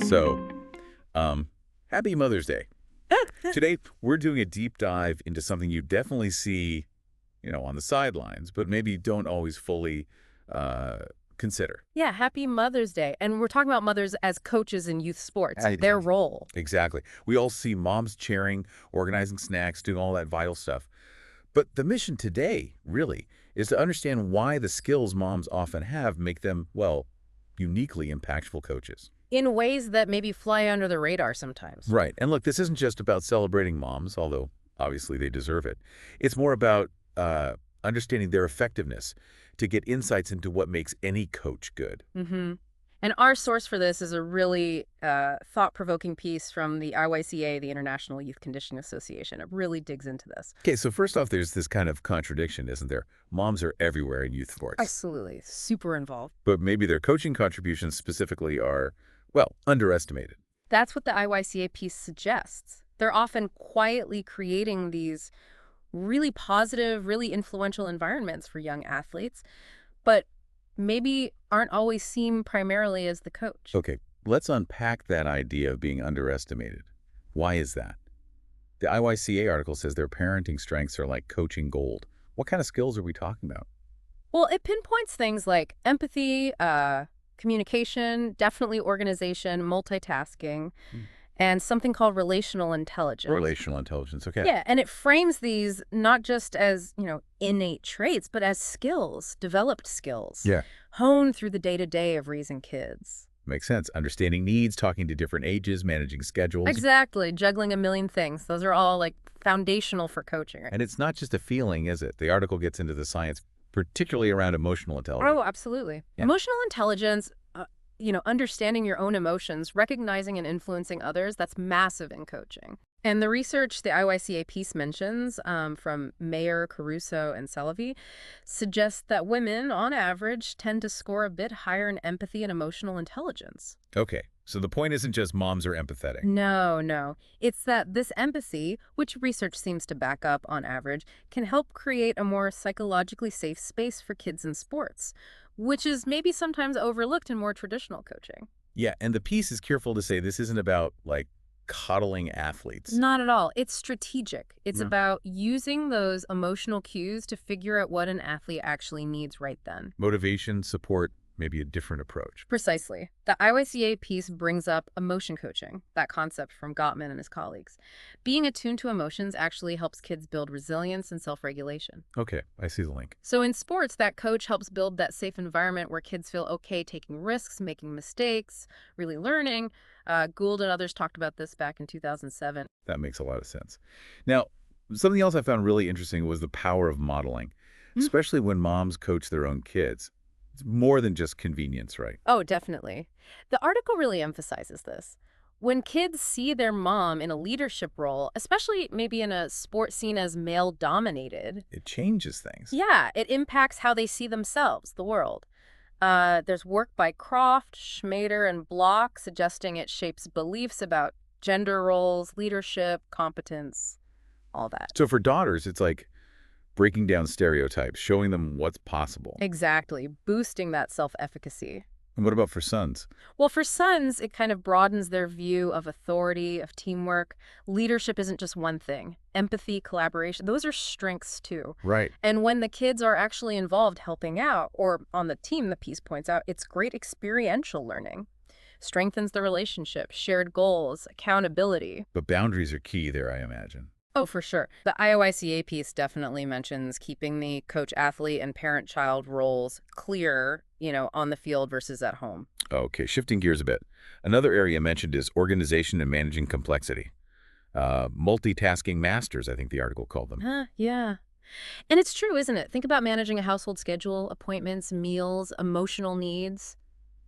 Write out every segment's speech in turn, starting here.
So, happy Mother's Day. Today, we're doing a deep dive into something you definitely see, on the sidelines, but maybe don't always fully uh, consider. Yeah, happy Mother's Day. And we're talking about mothers as coaches in youth sports, I- their role. Exactly. We all see moms cheering, organizing snacks, doing all that vital stuff. But the mission today, really, is to understand why the skills moms often have make them, well, uniquely impactful coaches. In ways that maybe fly under the radar sometimes. Right. And look, this isn't just about celebrating moms, although obviously they deserve it. It's more about understanding their effectiveness to get insights into what makes any coach good. Mm-hmm. And our source for this is a really thought-provoking piece from the IYCA, the International Youth Conditioning Association. It really digs into this. Okay, so first off, there's this kind of contradiction, isn't there? Moms are everywhere in youth sports. Absolutely. Super involved. But maybe their coaching contributions specifically are, well, underestimated. That's what the IYCA piece suggests. They're often quietly creating these really positive, really influential environments for young athletes, but maybe aren't always seen primarily as the coach. Okay, let's unpack that idea of being underestimated. Why is that? The IYCA article says their parenting strengths are like coaching gold. What kind of skills are we talking about? Well, it pinpoints things like empathy, communication, definitely organization, multitasking, and something called relational intelligence. Relational intelligence, okay. Yeah, and it frames these not just as, innate traits, but as skills, developed skills. Yeah. Honed through the day-to-day of raising kids. Makes sense. Understanding needs, talking to different ages, managing schedules. Exactly. Juggling a million things. Those are all, foundational for coaching. Right? And it's not just a feeling, is it? The article gets into the science, particularly around emotional intelligence. Oh, absolutely. Yeah. Emotional intelligence, understanding your own emotions, recognizing and influencing others, that's massive in coaching. And the research the IYCA piece mentions from Mayer, Caruso, and Salavi suggests that women, on average, tend to score a bit higher in empathy and emotional intelligence. Okay, so the point isn't just moms are empathetic. No. It's that this empathy, which research seems to back up on average, can help create a more psychologically safe space for kids in sports, which is maybe sometimes overlooked in more traditional coaching. Yeah, and the piece is careful to say this isn't about, coddling athletes. Not at all. It's strategic. It's Yeah. about using those emotional cues to figure out what an athlete actually needs right then. Motivation, support, maybe a different approach. Precisely. The IYCA piece brings up emotion coaching, that concept from Gottman and his colleagues. Being attuned to emotions actually helps kids build resilience and self-regulation. Okay, I see the link. So in sports, that coach helps build that safe environment where kids feel okay taking risks, making mistakes, really learning. Gould and others talked about this back in 2007. That makes a lot of sense. Now, something else I found really interesting was the power of modeling, especially when moms coach their own kids. It's more than just convenience, right? Oh, definitely. The article really emphasizes this. When kids see their mom in a leadership role, especially maybe in a sport seen as male-dominated, It changes things. yeah, it impacts how they see themselves, the world. There's work by Croft, Schmader, and Block suggesting it shapes beliefs about gender roles, leadership, competence, all that. So for daughters, it's like breaking down stereotypes, showing them what's possible. Exactly, boosting that self-efficacy. And what about for sons? Well, for sons, it kind of broadens their view of authority, of teamwork. Leadership isn't just one thing. Empathy, collaboration, those are strengths too. Right. And when the kids are actually involved helping out, or on the team, the piece points out, it's great experiential learning. Strengthens the relationship, shared goals, accountability. But boundaries are key there, I imagine. Oh, for sure. The IOICA piece definitely mentions keeping the coach-athlete and parent-child roles clear, on the field versus at home. Okay, shifting gears a bit. Another area mentioned is organization and managing complexity. Multitasking masters, I think the article called them. Yeah. And it's true, isn't it? Think about managing a household schedule, appointments, meals, emotional needs.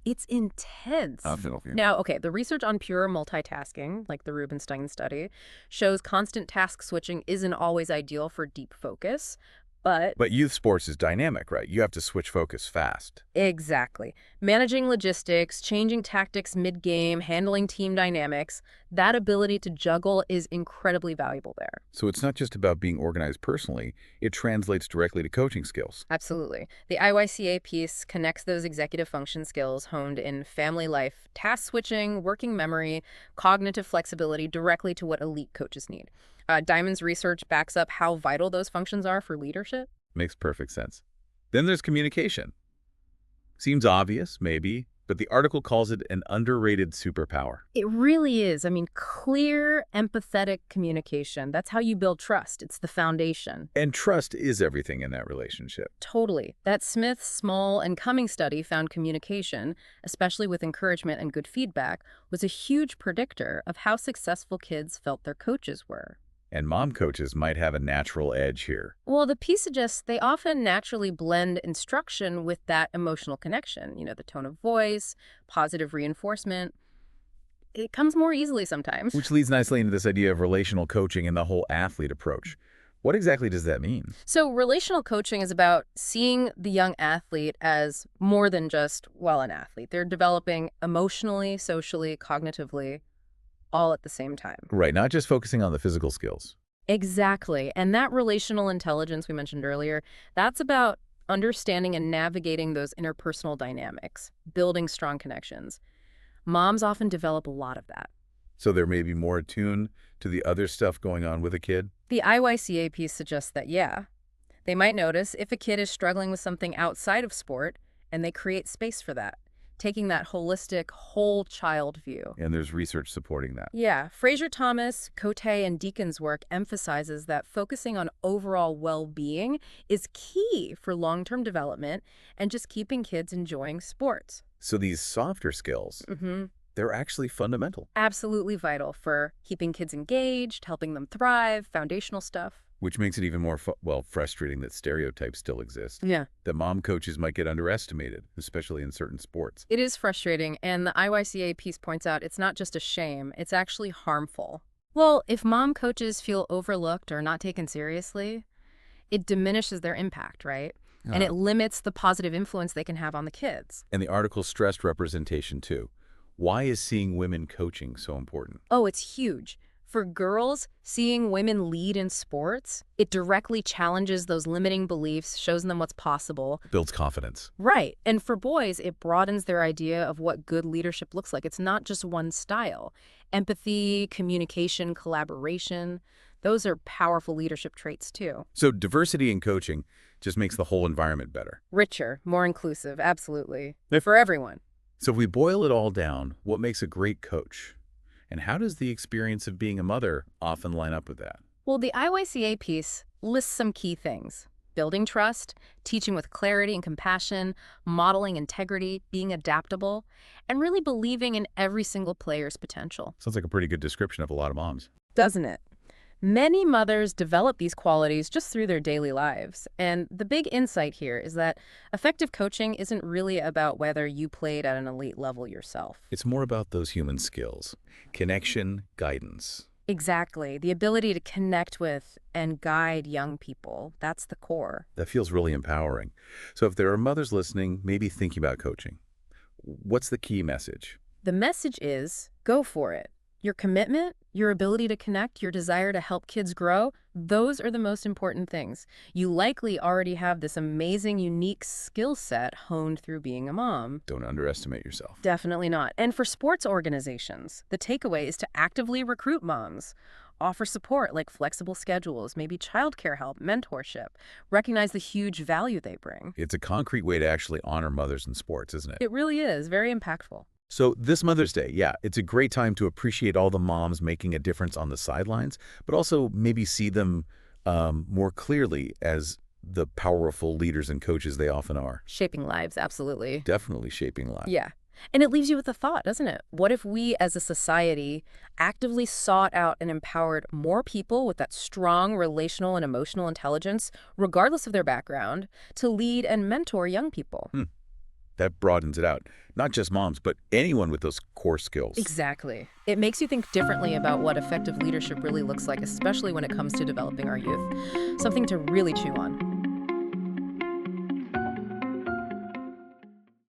It's intense. Now, okay, the research on pure multitasking, like the Rubenstein study, shows constant task switching isn't always ideal for deep focus. But But youth sports is dynamic, right? You have to switch focus fast. exactly. Managing logistics, changing tactics mid-game, handling team dynamics, that ability to juggle is incredibly valuable there. So it's not just about being organized personally, it translates directly to coaching skills. Absolutely. The IYCA piece connects those executive function skills honed in family life, task switching, working memory, cognitive flexibility directly to what elite coaches need. Diamond's research backs up how vital those functions are for leadership. Makes perfect sense. Then there's communication. Seems obvious, maybe, but the article calls it an underrated superpower. It really is. I mean, clear, empathetic communication. That's how you build trust. It's the foundation. And trust is everything in that relationship. Totally. That Smith, Small, and Cummings study found communication, especially with encouragement and good feedback, was a huge predictor of how successful kids felt their coaches were. And mom coaches might have a natural edge here. Well, the piece suggests they often naturally blend instruction with that emotional connection. The tone of voice, positive reinforcement. It comes more easily sometimes. Which leads nicely into this idea of relational coaching and the whole athlete approach. What exactly does that mean? So relational coaching is about seeing the young athlete as more than just, well, an athlete. They're developing emotionally, socially, cognitively, all at the same time. Right, not just focusing on the physical skills. Exactly. And that relational intelligence we mentioned earlier, that's about understanding and navigating those interpersonal dynamics, building strong connections. Moms often develop a lot of that. So there may be more attuned to the other stuff going on with a kid. The IYCA piece suggests that, yeah, they might notice if a kid is struggling with something outside of sport, and they create space for that, taking that holistic, whole child view. And there's research supporting that. Yeah, Fraser Thomas, Cote, and Deacon's work emphasizes that focusing on overall well-being is key for long-term development and just keeping kids enjoying sports. So these softer skills, they're actually fundamental. Absolutely vital for keeping kids engaged, helping them thrive, foundational stuff. Which makes it even more, frustrating that stereotypes still exist. Yeah. That mom coaches might get underestimated, especially in certain sports. It is frustrating, and the IYCA piece points out it's not just a shame, it's actually harmful. Well, if mom coaches feel overlooked or not taken seriously, it diminishes their impact, right? And it limits the positive influence they can have on the kids. And the article stressed representation, too. Why is seeing women coaching so important? Oh, it's huge. For girls, seeing women lead in sports, it directly challenges those limiting beliefs, shows them what's possible. Builds confidence. Right. And for boys, it broadens their idea of what good leadership looks like. It's not just one style. Empathy, communication, collaboration, those are powerful leadership traits too. So diversity in coaching just makes the whole environment better. Richer, more inclusive, absolutely. If- For everyone. So if we boil it all down, what makes a great coach? And how does the experience of being a mother often line up with that? Well, the IYCA piece lists some key things. Building trust, teaching with clarity and compassion, modeling integrity, being adaptable, and really believing in every single player's potential. Sounds like a pretty good description of a lot of moms. Doesn't it? Many mothers develop these qualities just through their daily lives. And the big insight here is that effective coaching isn't really about whether you played at an elite level yourself. It's more about those human skills. Connection, guidance. Exactly. The ability to connect with and guide young people. That's the core. That feels really empowering. So if there are mothers listening, maybe thinking about coaching, what's the key message? The message is, go for it. Your commitment, your ability to connect, your desire to help kids grow, those are the most important things. You likely already have this amazing, unique skill set honed through being a mom. Don't underestimate yourself. Definitely not. And for sports organizations, the takeaway is to actively recruit moms. Offer support like flexible schedules, maybe childcare help, mentorship. Recognize the huge value they bring. It's a concrete way to actually honor mothers in sports, isn't it? It really is. Very impactful. So this Mother's Day, yeah, it's a great time to appreciate all the moms making a difference on the sidelines, but also maybe see them more clearly as the powerful leaders and coaches they often are. Shaping lives, absolutely. Definitely shaping lives. Yeah. And it leaves you with a thought, doesn't it? What if we as a society actively sought out and empowered more people with that strong relational and emotional intelligence, regardless of their background, to lead and mentor young people? That broadens it out. Not just moms, but anyone with those core skills. Exactly. It makes you think differently about what effective leadership really looks like, especially when it comes to developing our youth. Something to really chew on.